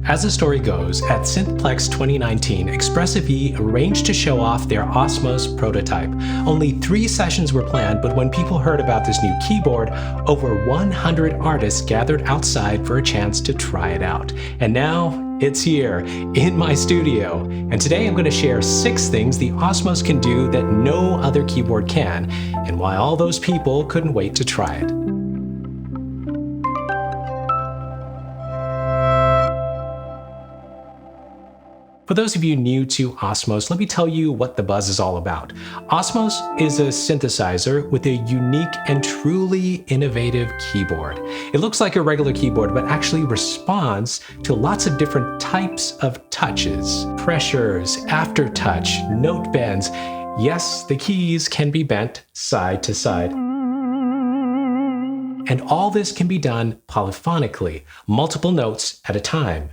As the story goes, at Synthplex 2019, Expressive E arranged to show off their Osmose prototype. Only 3 sessions were planned, but when people heard about this new keyboard, over 100 artists gathered outside for a chance to try it out. And now, it's here, in my studio. And today I'm going to share 6 things the Osmose can do that no other keyboard can, and why all those people couldn't wait to try it. For those of you new to Osmose, let me tell you what the buzz is all about. Osmose is a synthesizer with a unique and truly innovative keyboard. It looks like a regular keyboard, but actually responds to lots of different types of touches, pressures, aftertouch, note bends. Yes, the keys can be bent side to side. And all this can be done polyphonically, multiple notes at a time.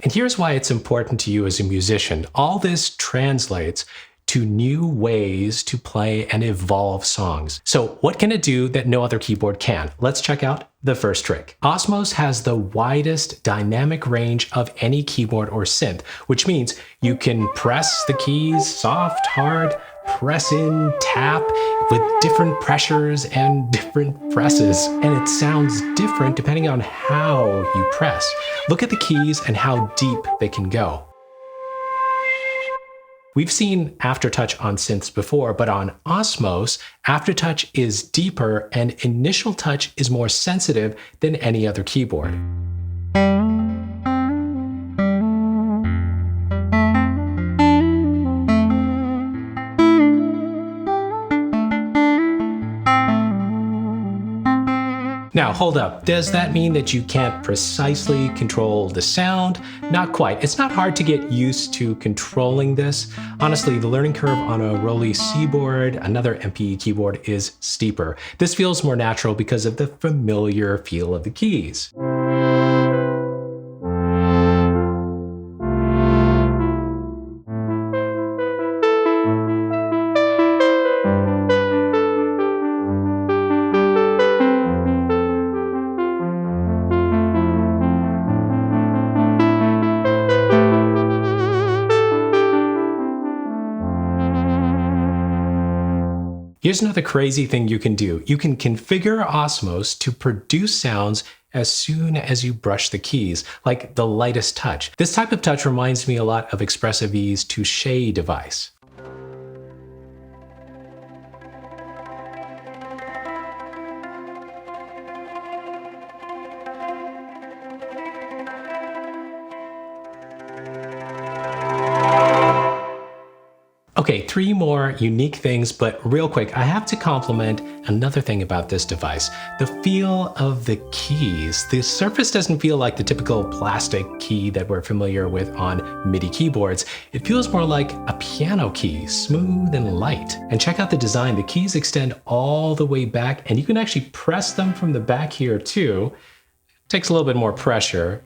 And here's why it's important to you as a musician. All this translates to new ways to play and evolve songs. So what can it do that no other keyboard can? Let's check out the first trick. Osmose has the widest dynamic range of any keyboard or synth, which means you can press the keys soft, hard, press in, tap with different pressures and different presses. And it sounds different depending on how you press. Look at the keys and how deep they can go. We've seen aftertouch on synths before, but on Osmose, aftertouch is deeper and initial touch is more sensitive than any other keyboard. Now, hold up. Does that mean that you can't precisely control the sound? Not quite. It's not hard to get used to controlling this. Honestly, the learning curve on a Roly C-board, another MPE keyboard, is steeper. This feels more natural because of the familiar feel of the keys. Here's another crazy thing you can do. You can configure Osmose to produce sounds as soon as you brush the keys, like the lightest touch. This type of touch reminds me a lot of Expressive E's Touché device. Okay, 3 more unique things, but real quick, I have to compliment another thing about this device. The feel of the keys. The surface doesn't feel like the typical plastic key that we're familiar with on MIDI keyboards. It feels more like a piano key, smooth and light. And check out the design. The keys extend all the way back, and you can actually press them from the back here too. Takes a little bit more pressure,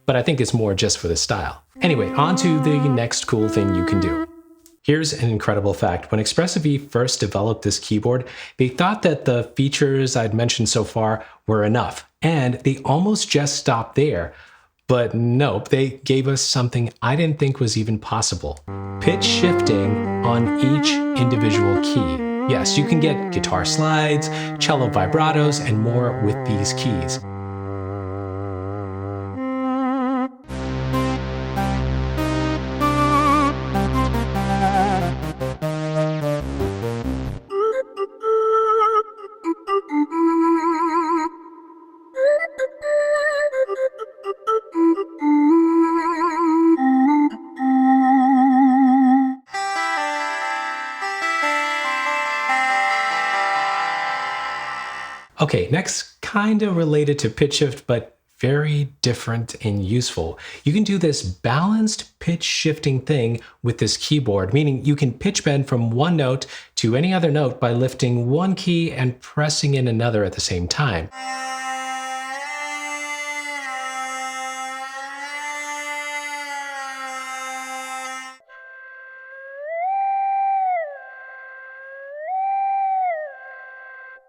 but I think it's more just for the style. Anyway, on to the next cool thing you can do. Here's an incredible fact. When Expressive E first developed this keyboard, they thought that the features I'd mentioned so far were enough, and they almost just stopped there. But nope, they gave us something I didn't think was even possible. Pitch shifting on each individual key. Yes, you can get guitar slides, cello vibratos, and more with these keys. Okay, next, kind of related to pitch shift, but very different and useful. You can do this balanced pitch shifting thing with this keyboard, meaning you can pitch bend from one note to any other note by lifting one key and pressing in another at the same time.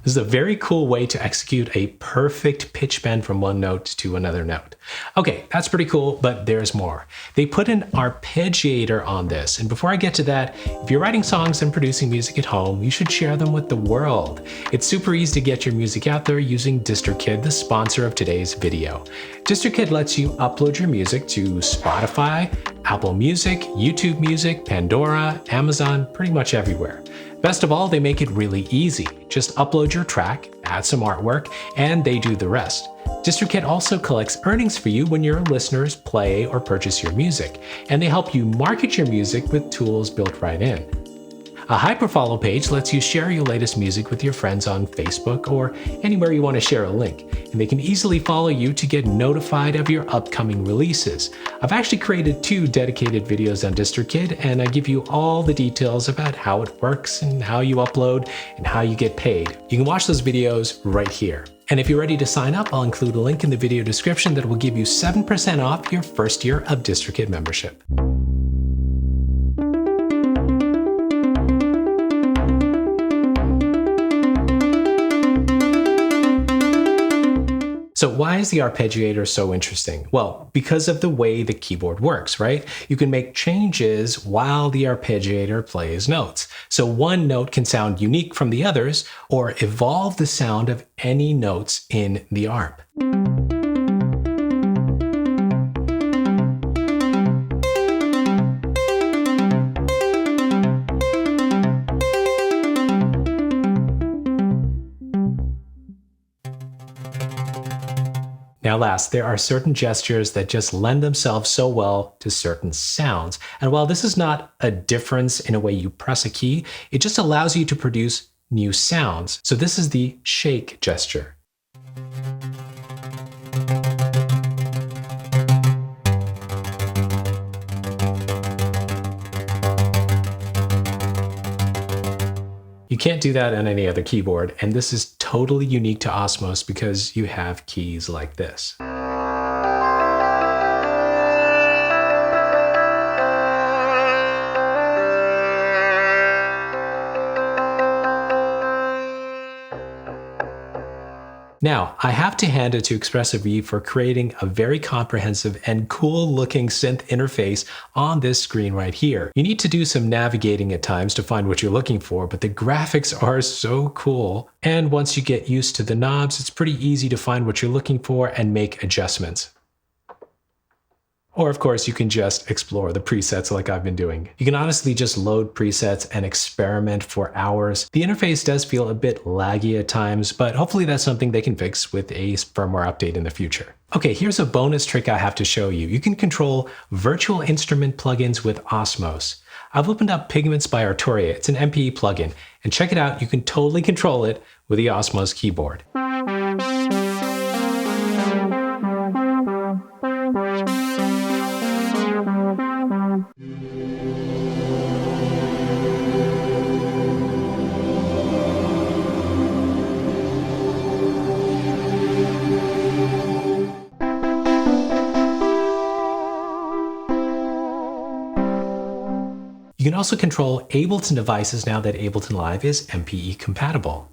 This is a very cool way to execute a perfect pitch bend from one note to another note. Okay, that's pretty cool, but there's more. They put an arpeggiator on this, and before I get to that, if you're writing songs and producing music at home, you should share them with the world. It's super easy to get your music out there using DistroKid, the sponsor of today's video. DistroKid lets you upload your music to Spotify, Apple Music, YouTube Music, Pandora, Amazon, pretty much everywhere. Best of all, they make it really easy. Just upload your track, add some artwork, and they do the rest. DistroKid also collects earnings for you when your listeners play or purchase your music, and they help you market your music with tools built right in. A hyperfollow page lets you share your latest music with your friends on Facebook or anywhere you want to share a link, and they can easily follow you to get notified of your upcoming releases. I've actually created 2 dedicated videos on DistroKid, and I give you all the details about how it works and how you upload and how you get paid. You can watch those videos right here. And if you're ready to sign up, I'll include a link in the video description that will give you 7% off your first year of DistroKid membership. So why is the arpeggiator so interesting? Well, because of the way the keyboard works, right? You can make changes while the arpeggiator plays notes. So one note can sound unique from the others or evolve the sound of any notes in the arp. Now last, there are certain gestures that just lend themselves so well to certain sounds. And while this is not a difference in a way you press a key, it just allows you to produce new sounds. So this is the shake gesture. You can't do that on any other keyboard, and this is totally unique to Osmose because you have keys like this. Now, I have to hand it to Expressive E for creating a very comprehensive and cool looking synth interface on this screen right here. You need to do some navigating at times to find what you're looking for, but the graphics are so cool. And once you get used to the knobs, it's pretty easy to find what you're looking for and make adjustments. Or of course, you can just explore the presets like I've been doing. You can honestly just load presets and experiment for hours. The interface does feel a bit laggy at times, but hopefully that's something they can fix with a firmware update in the future. Okay, here's a bonus trick I have to show you. You can control virtual instrument plugins with Osmose. I've opened up Pigments by Arturia. It's an MPE plugin, and check it out. You can totally control it with the Osmose keyboard. You can also control Ableton devices now that Ableton Live is MPE compatible.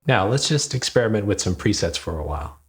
Now let's just experiment with some presets for a while.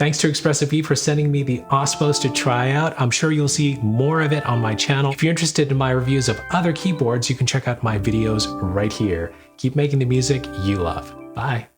Thanks to Expressive E for sending me the Osmose to try out. I'm sure you'll see more of it on my channel. If you're interested in my reviews of other keyboards, you can check out my videos right here. Keep making the music you love. Bye.